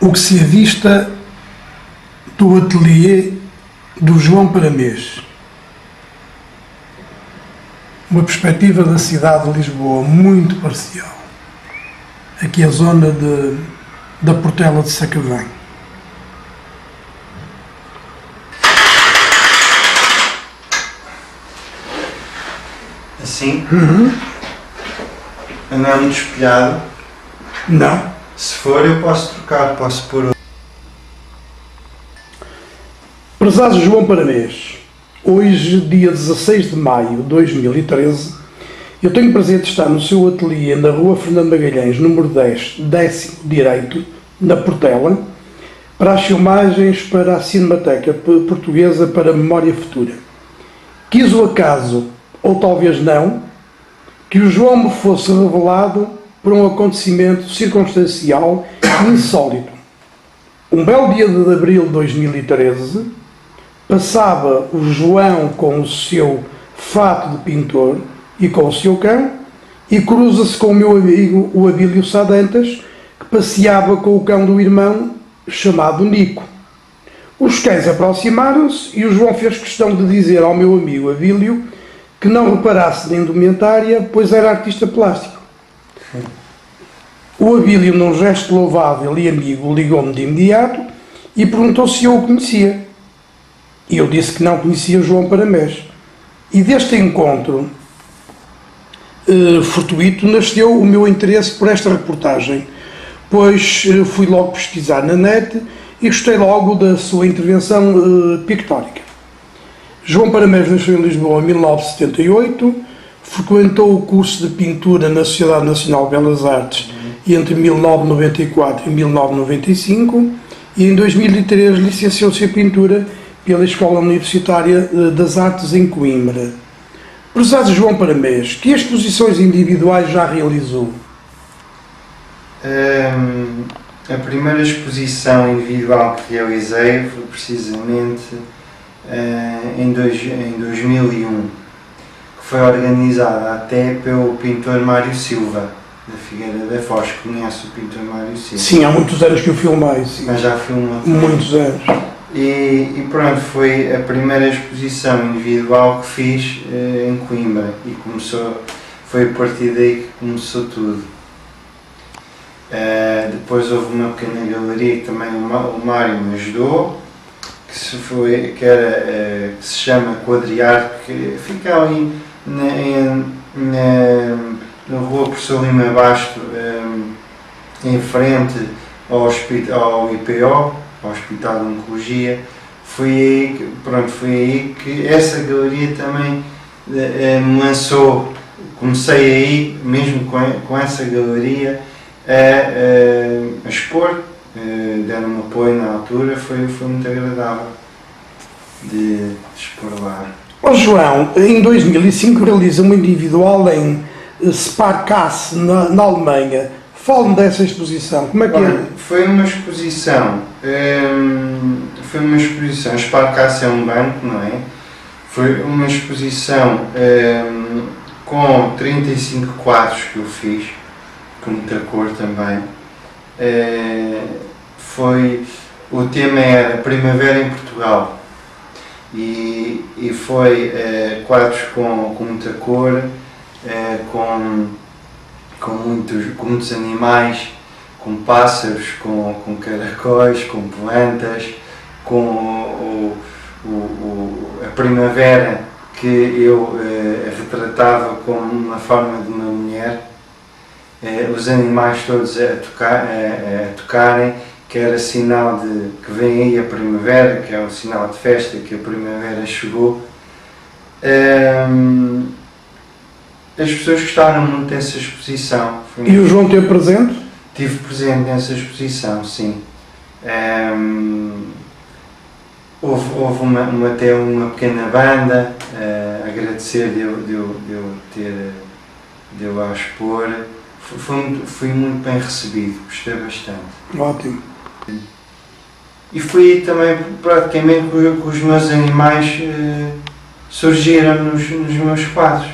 O que se avista do ateliê do João Paramês. Uma perspectiva da cidade de Lisboa muito parcial. Aqui a zona da Portela de Sacavém. Assim? Não é muito espelhado? Não. Se for, eu posso trocar, posso pôr outro. Prezado João Paramês, hoje, dia 16 de maio de 2013, eu tenho o prazer de estar no seu ateliê na rua Fernando Magalhães, número 10, 10º direito, na Portela, para as filmagens para a Cinemateca Portuguesa para a Memória Futura. Quis o acaso, ou talvez não, que o João me fosse revelado por um acontecimento circunstancial e insólito. Um belo dia de abril de 2013, passava o João com o seu fato de pintor e com o seu cão e cruza-se com o meu amigo, o Abílio Sadantas, que passeava com o cão do irmão, chamado Nico. Os cães aproximaram-se e o João fez questão de dizer ao meu amigo Abílio que não reparasse na indumentária, pois era artista plástico. O Abílio, num gesto louvável e amigo, ligou-me de imediato e perguntou se eu o conhecia. E eu disse que não conhecia o João Paramês. E deste encontro fortuito nasceu o meu interesse por esta reportagem, pois fui logo pesquisar na net e gostei logo da sua intervenção pictórica. João Paramês nasceu em Lisboa em 1978, frequentou o curso de pintura na Sociedade Nacional de Belas Artes entre 1994 e 1995 e em 2003 licenciou-se em pintura pela Escola Universitária das Artes em Coimbra. Prezado João Paramês, que exposições individuais já realizou? A primeira exposição individual que realizei foi precisamente em 2001, que foi organizada até pelo pintor Mário Silva, da Figueira da Foz. Conhece o pintor Mário Silva? Sim, há muitos anos que o filmei. Sim. Mas já filmou? Muitos anos. E pronto, foi a primeira exposição individual que fiz em Coimbra e foi a partir daí que começou tudo. Depois houve uma pequena galeria que também o Mário me ajudou, que se chama Quadriarte, que fica ali na rua Professor Lima Basto, em frente ao IPO, ao Hospital de Oncologia. Foi aí que essa galeria também me lançou. Comecei aí, mesmo com essa galeria, a expor, deram-me apoio na altura, foi muito agradável de expor lá. O João, em 2005, realiza uma individual em Sparkasse, na Alemanha. Fale-me dessa exposição, como é que é? Foi uma exposição, Sparkasse é um banco, não é? Foi uma exposição com 35 quadros que eu fiz, com muita cor também. O tema era Primavera em Portugal e foi quadros com muita cor, com muitos animais, com pássaros, com caracóis, com plantas, com a primavera que eu retratava como uma forma de uma mulher, os animais todos a tocarem, que era sinal de que vem aí a primavera, que é um sinal de festa, que a primavera chegou. As pessoas gostaram muito dessa exposição. E o João teve presente? Tive presente nessa exposição, sim. Houve até uma pequena banda, agradecer de eu lá expor. Fui muito bem recebido, gostei bastante. Ótimo. E fui também praticamente que os meus animais surgiram nos meus quadros.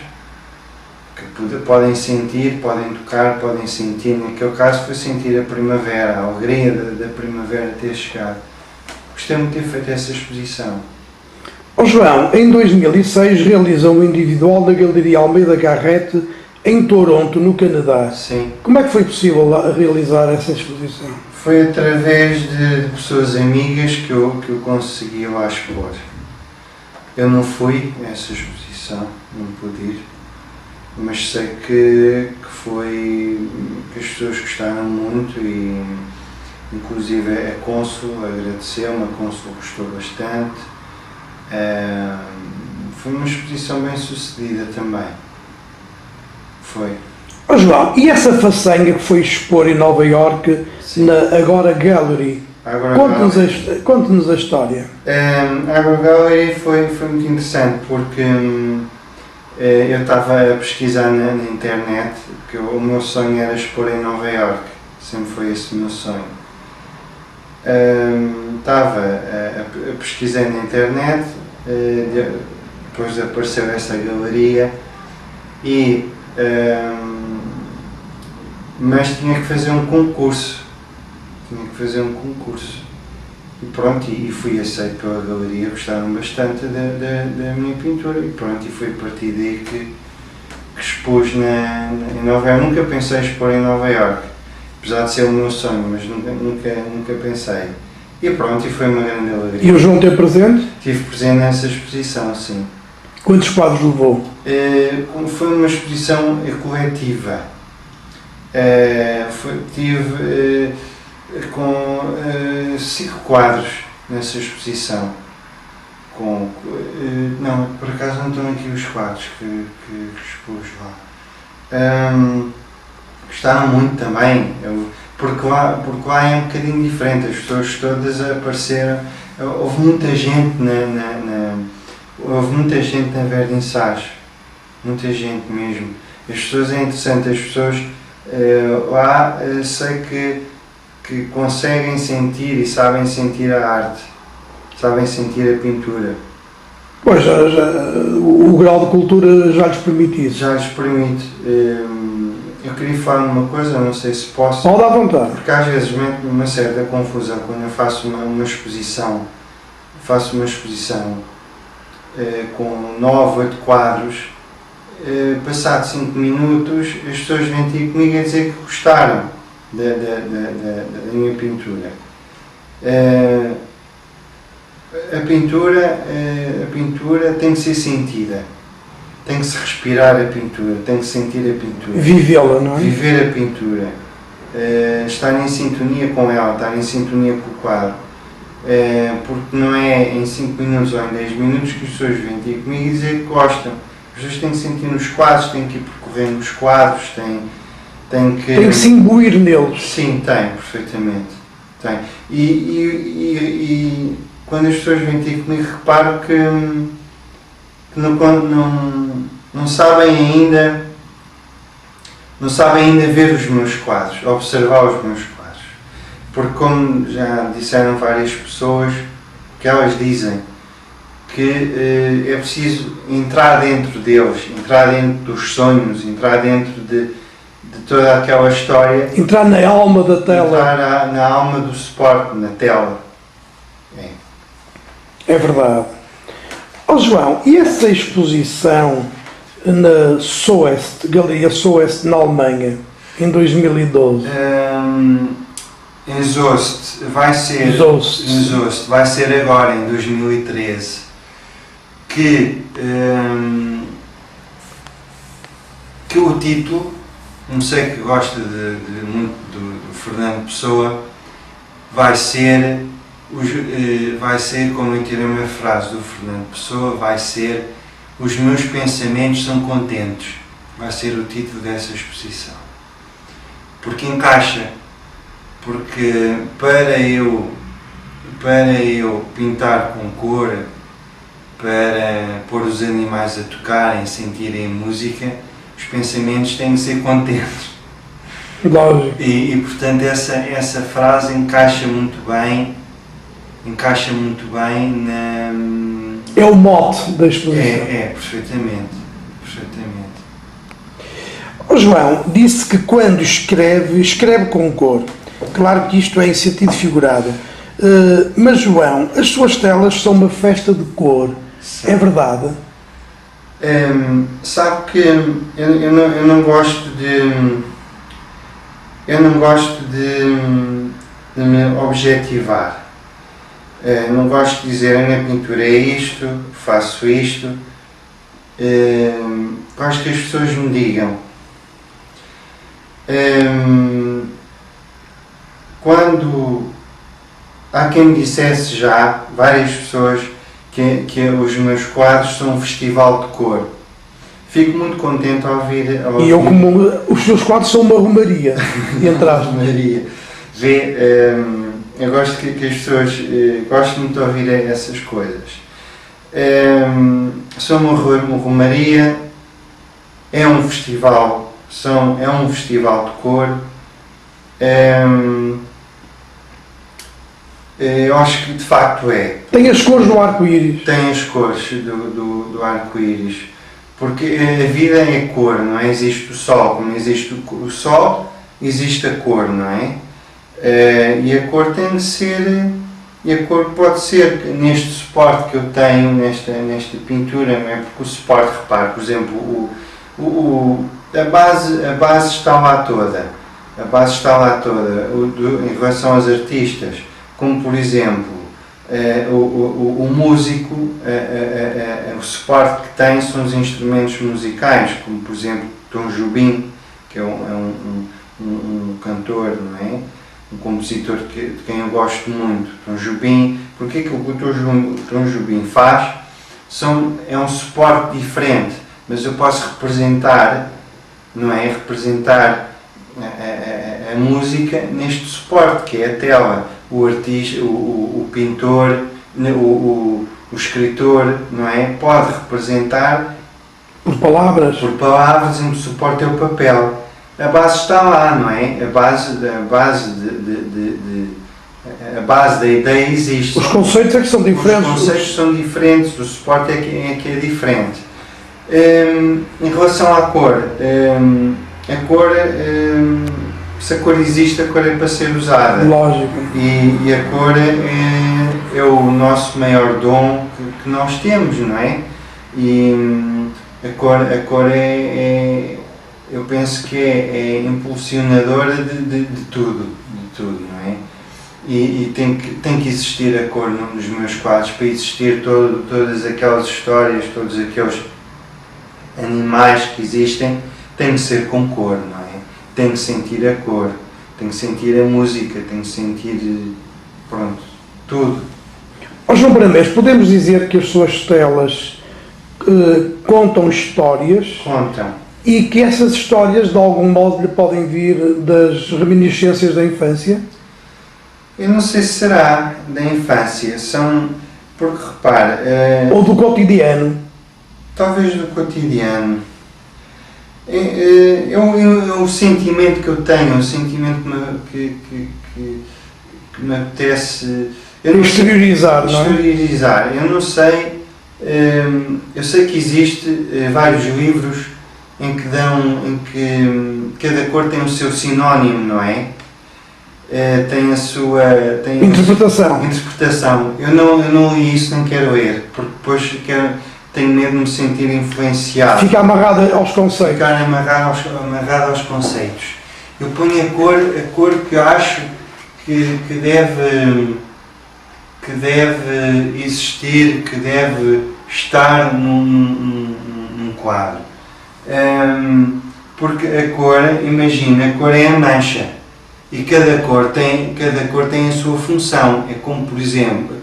podem sentir, podem tocar, podem sentir. Naquele caso foi sentir a primavera, a alegria da primavera ter chegado. Gostei muito de ter feito essa exposição. João, em 2006 realizou um individual na Galeria Almeida Garrett em Toronto, no Canadá. Sim. Como é que foi possível realizar essa exposição? Foi através de pessoas amigas que eu consegui lá expor. Eu não fui a essa exposição, não pude ir, mas sei que as pessoas gostaram muito e inclusive a Cônsul agradeceu-me, a Cônsul gostou bastante. Foi uma exposição bem sucedida também. Foi. João, e essa façanha que foi expor em Nova Iorque na Agora Gallery? Conte-nos a história. A Agora Gallery foi muito interessante porque eu estava a pesquisar na internet, porque o meu sonho era expor em Nova Iorque, sempre foi esse o meu sonho. Estava a pesquisar na internet, depois apareceu essa galeria mas tinha que fazer um concurso. E pronto, e fui aceito pela galeria, gostaram bastante da minha pintura e pronto, e foi a partir daí que expus em Nova Iorque. Nunca pensei expor em Nova Iorque, apesar de ser o meu sonho, mas nunca pensei. E pronto, e foi uma grande alegria. E o João teve presente? Tive presente nessa exposição, sim. Quantos quadros levou? Foi uma exposição coletiva. Tive com 5 quadros nessa exposição. Não, por acaso não estão aqui os quadros que expus lá. Gostaram muito também, porque lá é um bocadinho diferente, as pessoas todas apareceram. Houve muita gente na Vernissage, muita gente mesmo. As pessoas, é interessante, as pessoas lá sei que conseguem sentir e sabem sentir a arte, sabem sentir a pintura. Pois, o grau de cultura já lhes permite isso. Já lhes permite. Eu queria falar numa coisa, não sei se posso. Pode à vontade. Porque às vezes mete-me uma certa confusão quando eu faço uma exposição. Com 9, 8 quadros, passado 5 minutos, as pessoas vêm ter comigo a dizer que gostaram da minha pintura. A pintura tem que ser sentida, tem que se respirar a pintura, tem que sentir a pintura. Vivê-la, não é? Viver a pintura, estar em sintonia com ela, estar em sintonia com o quadro. Porque não é em 5 minutos ou em 10 minutos que as pessoas vêm ter comigo e dizer que gostam. As pessoas têm que sentir nos quadros, têm que ir percorrendo os quadros, têm que se imbuir neles. Sim, tem, perfeitamente. Tem. E quando as pessoas vêm ter comigo, reparo que não sabem ainda ver os meus quadros, observar os meus quadros. Porque, como já disseram várias pessoas, que elas dizem que é preciso entrar dentro deles, entrar dentro dos sonhos, entrar dentro de toda aquela história. Entrar na alma da tela. Entrar na alma do suporte, na tela. É verdade. João, e essa exposição na Galeria Soest, na Alemanha, em 2012? Em Zost vai ser agora em 2013 que o título, não sei, que gosta muito do Fernando Pessoa, vai ser como eu tirei uma frase do Fernando Pessoa, vai ser Os Meus Pensamentos São Contentes, vai ser o título dessa exposição, porque encaixa. Porque para eu pintar com cor, para pôr os animais a tocarem, sentirem música, os pensamentos têm que ser contentes. Lógico. E portanto essa frase encaixa muito bem na... É o mote da exposição. É, perfeitamente. O João disse que quando escreve, escreve com cor. Claro que isto é em sentido figurado. Mas João, as suas telas são uma festa de cor. Sim. É verdade? Sabe que eu não gosto de me objetivar. Não gosto de dizer a minha pintura é isto, faço isto. Gosto que as pessoas me digam. Quando há quem me dissesse já, várias pessoas, que os meus quadros são um festival de cor. Fico muito contente ao ouvir. E eu, como os seus quadros são uma romaria, entre aspas. Romaria. Eu gosto que as pessoas gosto muito de ouvir essas coisas. São uma romaria, é um festival, é um festival de cor. Eu acho que de facto é. Tem as cores do arco-íris. Tem as cores do arco-íris. Porque a vida é cor, não é? Existe o sol, como existe o sol, existe a cor, não é? E a cor tem de ser. E a cor pode ser, neste suporte que eu tenho, nesta pintura, não é? Porque o suporte, repare, por exemplo, a base está lá toda. A base está lá toda, em relação aos artistas, como por exemplo, o músico, o suporte que tem são os instrumentos musicais, como por exemplo Tom Jobim, que é um cantor, não é? Um compositor de quem eu gosto muito, Tom Jobim. Porque aquilo que o Tom Jobim faz é um suporte diferente, mas eu posso representar, não é? Representar a música neste suporte, que é a tela. O artista, o pintor, o escritor, não é? Pode representar por palavras, e o suporte é o papel. A base está lá, não é? A base da ideia existe. Os conceitos é que são diferentes. Os conceitos são diferentes, o suporte é que é diferente. Em relação à cor, se a cor existe, a cor é para ser usada. Lógico. E a cor é o nosso maior dom que nós temos, não é? E a cor eu penso que é impulsionadora de tudo, não é? E tem que existir a cor nos meus quadros, para existir todas aquelas histórias, todos aqueles animais que existem, tem que ser com cor, não é? Tem que sentir a cor, tem que sentir a música, tem que sentir, pronto, tudo. João Bramés, podemos dizer que as suas telas contam histórias? Contam. E que essas histórias, de algum modo, lhe podem vir das reminiscências da infância? Eu não sei se será da infância, porque repare... ou do cotidiano? Talvez do cotidiano. O sentimento que eu tenho, o sentimento que me apetece... Exteriorizar, não é? Exteriorizar. Eu não sei... eu sei que existe vários livros em que cada cor tem o seu sinónimo, não é? Tem a sua... interpretação. Eu não li isso, nem quero ler, porque depois tenho medo de me sentir influenciado. Fica amarrado aos conceitos. Ficar amarrado aos conceitos. Eu ponho a cor que eu acho que deve existir, que deve estar num quadro. Porque a cor, imagina, a cor é a mancha. E cada cor tem a sua função. É como, por exemplo,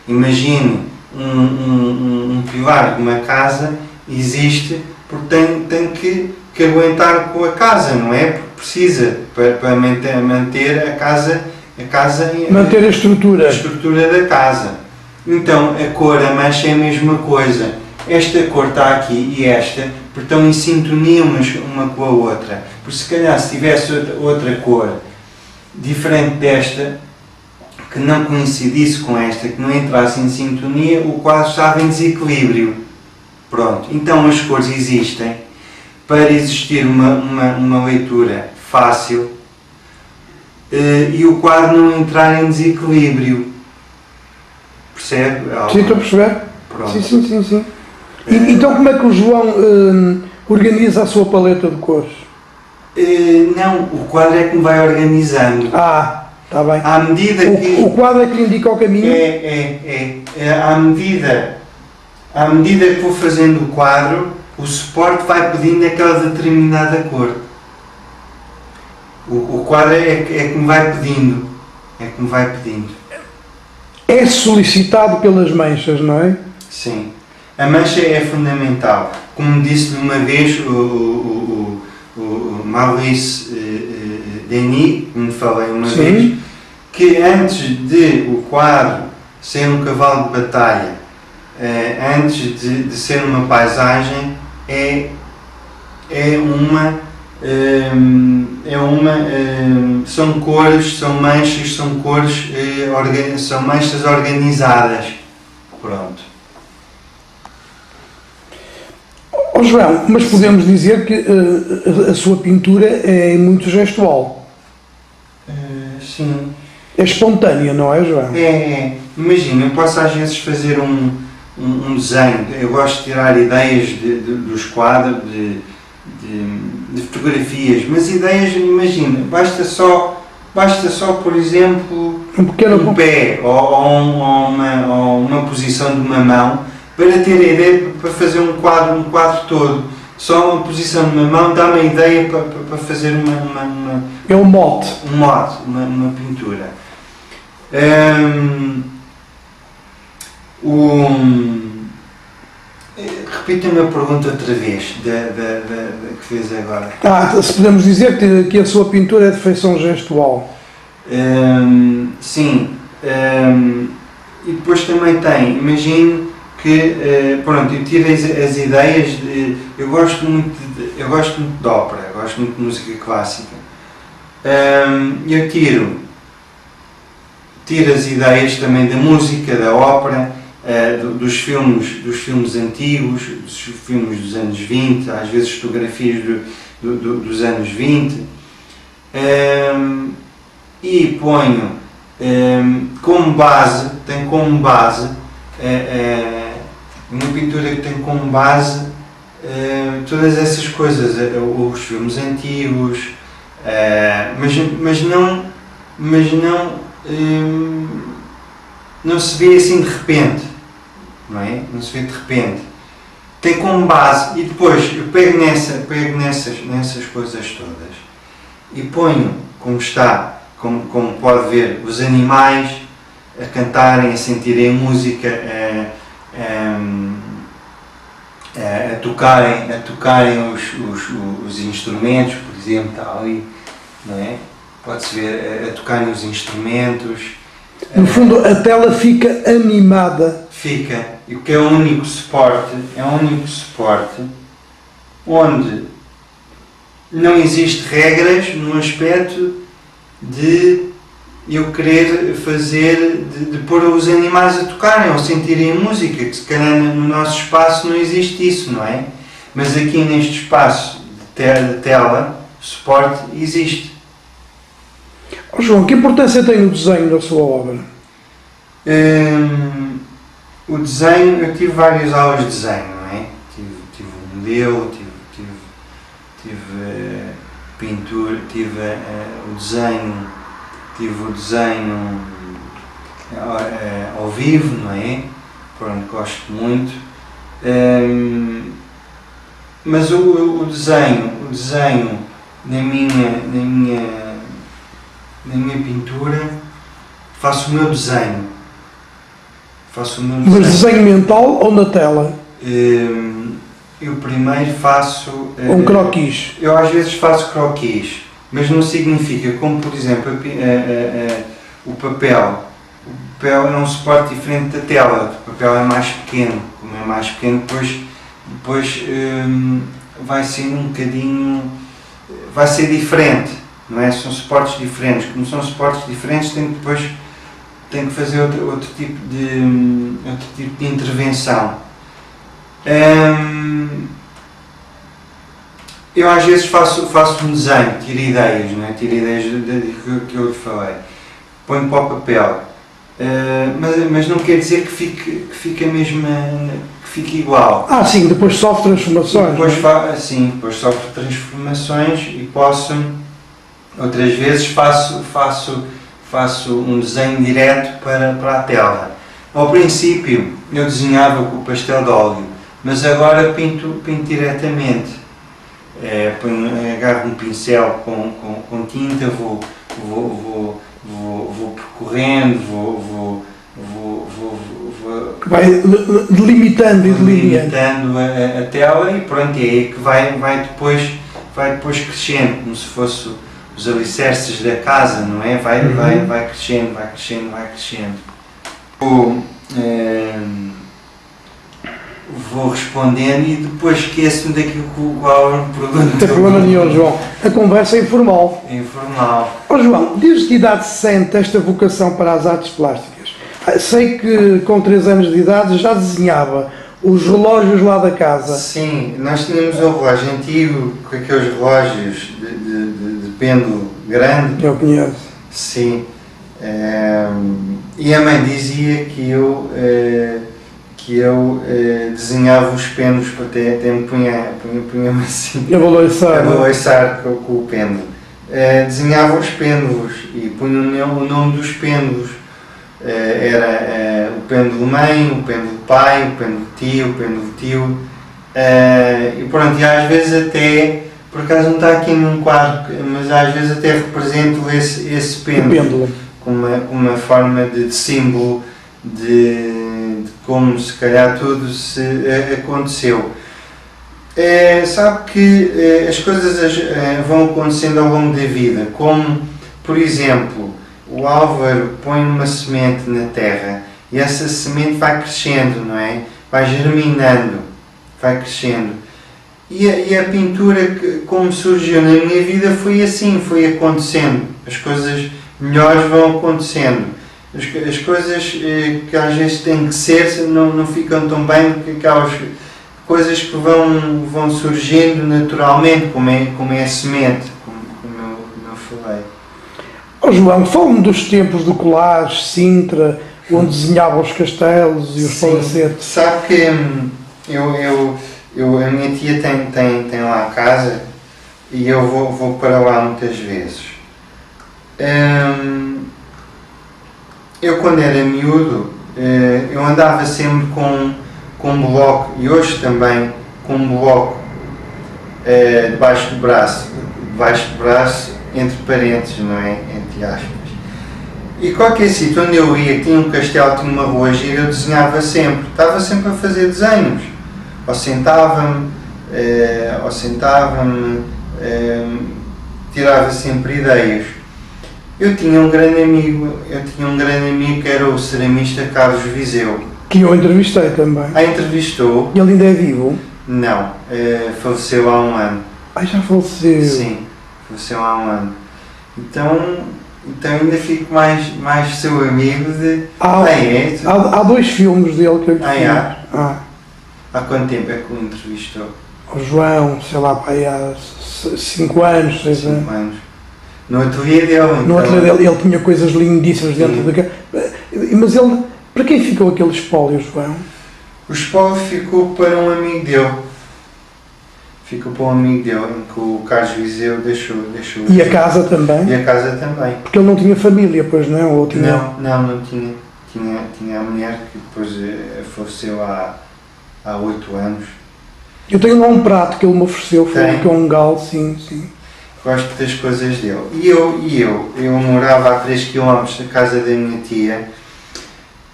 imagine um pilar de uma casa, existe porque tem que aguentar com a casa, não é? Porque precisa para manter a casa, manter a estrutura da casa. Então a cor, a mancha é a mesma coisa. Esta cor está aqui e esta, porque estão em sintonia uma com a outra. Por se calhar se tivesse outra cor diferente desta, que não coincidisse com esta, que não entrasse em sintonia, o quadro estava em desequilíbrio. Pronto, então as cores existem para existir uma leitura fácil e o quadro não entrar em desequilíbrio. Percebe? Sim, estou a perceber. Pronto. Sim. Então como é que o João organiza a sua paleta de cores? Não, o quadro é que me vai organizando. Está bem. À medida que... O quadro é que lhe indica o caminho? À medida que vou fazendo o quadro, o suporte vai pedindo aquela determinada cor. O quadro é que me vai pedindo. É solicitado pelas manchas, não é? Sim. A mancha é fundamental. Como disse uma vez o Maurice Denis, que me falei uma vez, que antes de o quadro ser um cavalo de batalha, antes de ser uma paisagem, são cores, são manchas, são cores, são manchas organizadas. Pronto. João, mas podemos dizer que a sua pintura é muito gestual. Sim. É espontânea, não é, João? Imagina, eu posso às vezes fazer um desenho. Eu gosto de tirar ideias dos quadros, de fotografias, mas ideias, imagina, basta só, por exemplo, um pé ou uma posição de uma mão para ter a ideia para fazer um quadro todo. Só uma posição de uma mão dá-me a ideia para fazer é um mote. Uma pintura. Repita-me a pergunta outra vez, que fez agora. Se podemos dizer que a sua pintura é de feição gestual. Sim. E depois também tem, imagino que, eu tiro as ideias, eu gosto muito de ópera, gosto muito de música clássica. Eu tiro as ideias também da música, da ópera, dos filmes antigos, dos filmes dos anos 20, às vezes fotografias dos anos 20, e ponho como base, uma pintura que tem como base todas essas coisas, os filmes antigos, mas não se vê assim de repente, não é? Não se vê de repente. Tem como base, e depois eu pego nessas coisas todas e ponho como está, como pode ver, os animais a cantarem, a sentirem a música, a tocarem os instrumentos, por exemplo, está ali, não é? Pode-se ver a tocarem os instrumentos. No fundo, a tela fica animada. Fica, e o que é o único suporte onde não existe regras no aspecto de eu querer fazer, de pôr os animais a tocarem ou sentirem a música, que se calhar no nosso espaço não existe isso, não é? Mas aqui neste espaço de tela, suporte, existe. João, que importância tem o desenho da sua obra? O desenho, eu tive várias aulas de desenho, não é? Tive um modelo, tive pintura, tive o desenho ao vivo, não é? Pronto, gosto muito. Mas o desenho na minha pintura, faço o meu desenho. Mas desenho mental ou na tela? Eu primeiro faço... Um croquis. Eu às vezes faço croquis, mas não significa, como por exemplo o papel. O papel é um suporte diferente da tela, o papel é mais pequeno. Como é mais pequeno, depois vai ser um bocadinho... vai ser diferente, não é? São suportes diferentes. Como são suportes diferentes, tenho que fazer outro tipo de intervenção. Eu às vezes faço um desenho, tiro ideias, não é? Tiro ideias que eu lhe falei, ponho para o papel, mas não quer dizer que fique igual. Ah, sim, depois sofre transformações. Depois, depois sofre transformações e outras vezes faço um desenho direto para a tela. Ao princípio eu desenhava com o pastel de óleo, mas agora pinto diretamente. Agarro um pincel com tinta, vou percorrendo, Vai delimitando e delimitando a tela e pronto, é aí que vai depois crescendo, como se fosse os alicerces da casa, não é? Vai crescendo. Vou respondendo e depois esqueço-me daquilo qual é o produto. Não tem problema nenhum, João. A conversa é informal. Ó João, desde que idade se sente esta vocação para as artes plásticas? Sei que com 3 anos de idade já desenhava os relógios lá da casa. Sim, nós tínhamos um relógio antigo, com aqueles relógios de pêndulo grande. Eu conheço. Sim. E a mãe dizia que eu desenhava os pêndulos, até me punha-me assim a baloiçar com o pêndulo. Desenhava os pêndulos e punha o nome dos pêndulos. Era o pêndulo mãe, o pêndulo pai, o pêndulo tio, o pêndulo tio. E pronto, e às vezes até, por acaso não está aqui num quadro, mas às vezes até represento esse pêndulo como uma forma de símbolo de como se calhar tudo se aconteceu. Sabe que as coisas vão acontecendo ao longo da vida, como por exemplo o Álvaro põe uma semente na terra e essa semente vai crescendo, não é? Vai germinando, vai crescendo. E a pintura, como surgiu na minha vida, foi assim, foi acontecendo. As coisas melhores vão acontecendo. As coisas que às vezes têm que ser não ficam tão bem do que aquelas coisas que vão surgindo naturalmente, como é a semente, como eu falei. Oh, João, fala-me dos tempos do Colares, Sintra, onde desenhava os castelos e os palacetes. Sabe que a minha tia tem lá a casa e eu vou para lá muitas vezes. Eu quando era miúdo, eu andava sempre com um bloco, e hoje também com um bloco debaixo do braço, entre parênteses, não é? Entre aspas. E qualquer sítio onde eu ia, tinha um castelo, tinha uma rua gira, eu desenhava sempre, estava sempre a fazer desenhos. Ou sentava-me, tirava sempre ideias. Eu tinha um grande amigo que era o ceramista Carlos Viseu. Que eu entrevistei também. Entrevistou? E ele ainda é vivo? Não, faleceu há um ano. Já faleceu? Sim, faleceu há um ano. Então ainda fico mais seu amigo de... Há 2 filmes dele que eu fiz. Há quanto tempo é que o entrevistou? O João, sei lá, há 5 anos, 6 anos. 5 anos. No ateliê dele, então. No ateliê dele, ele tinha coisas lindíssimas dentro da casa. Mas ele, para quem ficou aquele espólio, João? O espólio ficou para um amigo dele. Ficou para um amigo dele, em que o Carlos Viseu deixou. E a casa também? E a casa também. Porque ele não tinha família, pois não? Ou tinha... Não tinha. Tinha a mulher que depois faleceu há 8 anos. Eu tenho lá um prato que ele me ofereceu, foi um galo, sim. Gosto das coisas dele. E eu morava a 3 km da casa da minha tia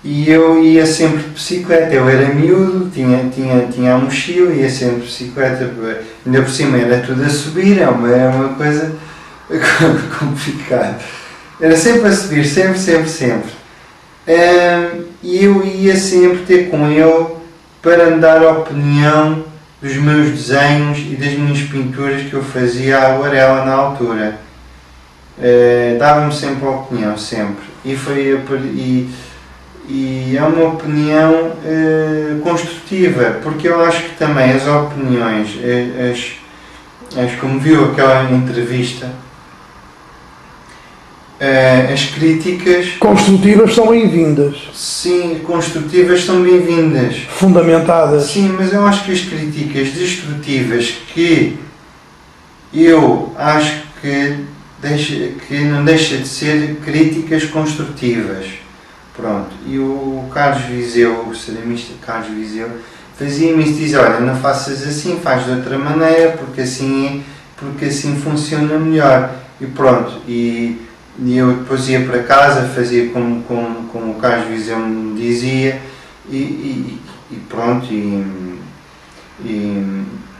e eu ia sempre de bicicleta. Eu era miúdo, tinha a mochila, ia sempre de bicicleta, ainda por cima era tudo a subir, é uma coisa complicada. Era sempre a subir, sempre. E eu ia sempre ter com ele para me dar a opinião dos meus desenhos e das minhas pinturas que eu fazia à aguarela na altura. Dava-me sempre a opinião, sempre. E é uma opinião construtiva, porque eu acho que também as opiniões, Mas como viu aquela entrevista, as críticas... Construtivas são bem-vindas. Sim, construtivas são bem-vindas. Fundamentadas. Sim, mas eu acho que as críticas destrutivas, que eu acho que não deixa de ser críticas construtivas. Pronto. E o Carlos Viseu, o ceramista Carlos Viseu, fazia-me isso, dizia, olha, não faças assim, faz de outra maneira, porque assim funciona melhor. E pronto. E eu depois ia para casa, fazia como o Carlos Viseu me dizia, e pronto. E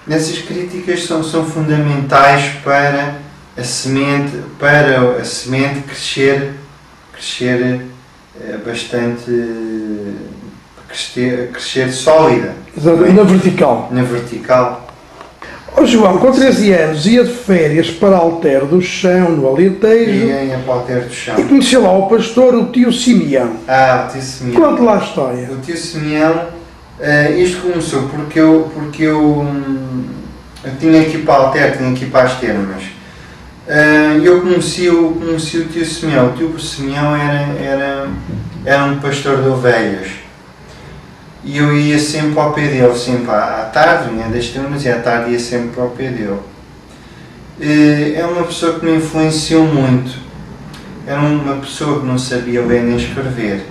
essas críticas são fundamentais para a semente crescer bastante, crescer sólida. Na vertical. Na vertical. Ó João, com 13 anos ia de férias para Alter do Chão, no Alentejo, Ia para Alter do Chão. e conheceu lá o pastor, o tio Simeão. O tio Simeão. Conte lá a história. O tio Simeão, isto começou porque eu tinha que ir para Alter, tinha que ir para as Termas. Eu conheci o tio Simeão. O tio Simeão era um pastor de ovelhas. E eu ia sempre ao pé dele, sempre à tarde, vinha das Termas, e à tarde ia sempre ao pé dele. É uma pessoa que me influenciou muito. Era uma pessoa que não sabia ler nem escrever,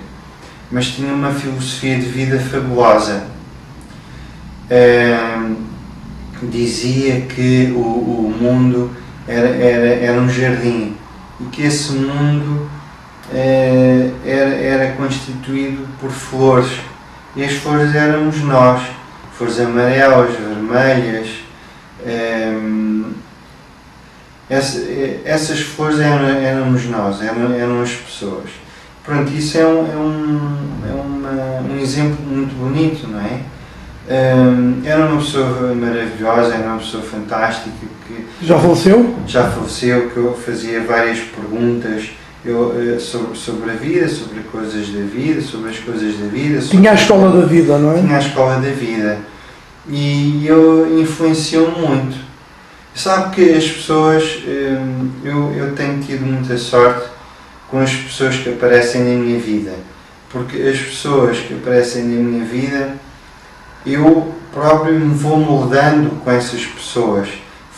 mas tinha uma filosofia de vida fabulosa. Dizia que o mundo era um jardim e que esse mundo era constituído por flores, e as flores éramos nós, flores amarelas, vermelhas. Essas flores éramos nós, eram as pessoas. Pronto, isso é um exemplo muito bonito, não é? Era uma pessoa maravilhosa, era uma pessoa fantástica que Já faleceu? já faleceu, que eu fazia várias perguntas sobre a vida, sobre coisas da vida, sobre as coisas da vida. Tinha a escola da vida, não é? Tinha a escola da vida. E eu influenciou-me muito. Sabe que as pessoas, eu tenho tido muita sorte com as pessoas que aparecem na minha vida. Porque as pessoas que aparecem na minha vida, eu próprio me vou moldando com essas pessoas,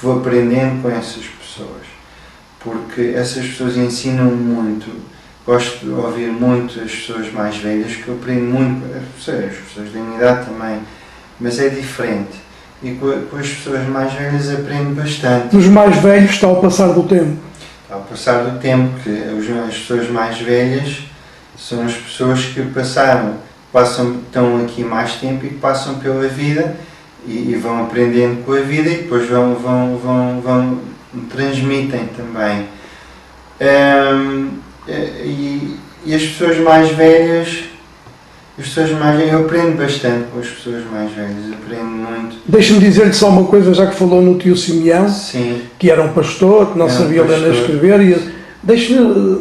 vou aprendendo com essas pessoas, porque essas pessoas ensinam-me muito. Gosto de ouvir muito as pessoas mais velhas, que eu aprendo muito, as pessoas da minha idade também, mas é diferente. E com as pessoas mais velhas aprendo bastante. Dos mais velhos está ao passar do tempo. Ao passar do tempo, que as pessoas mais velhas são as pessoas que estão aqui mais tempo e que passam pela vida e vão aprendendo com a vida e depois transmitem também. E as pessoas mais velhas, eu aprendo bastante com as pessoas mais velhas, aprendo muito. Deixa-me dizer-lhe só uma coisa, já que falou no tio Simeão. Sim. Que era um pastor, que não sabia ler nem escrever, e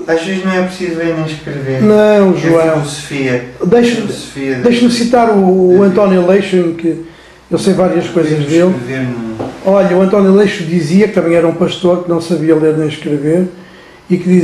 às vezes não é preciso ler nem escrever. Não, João. É filosofia. Deixa-me citar o António Leixo, que eu sei várias coisas dele. Olha, o António Leixo dizia, que também era um pastor, que não sabia ler nem escrever, e que dizia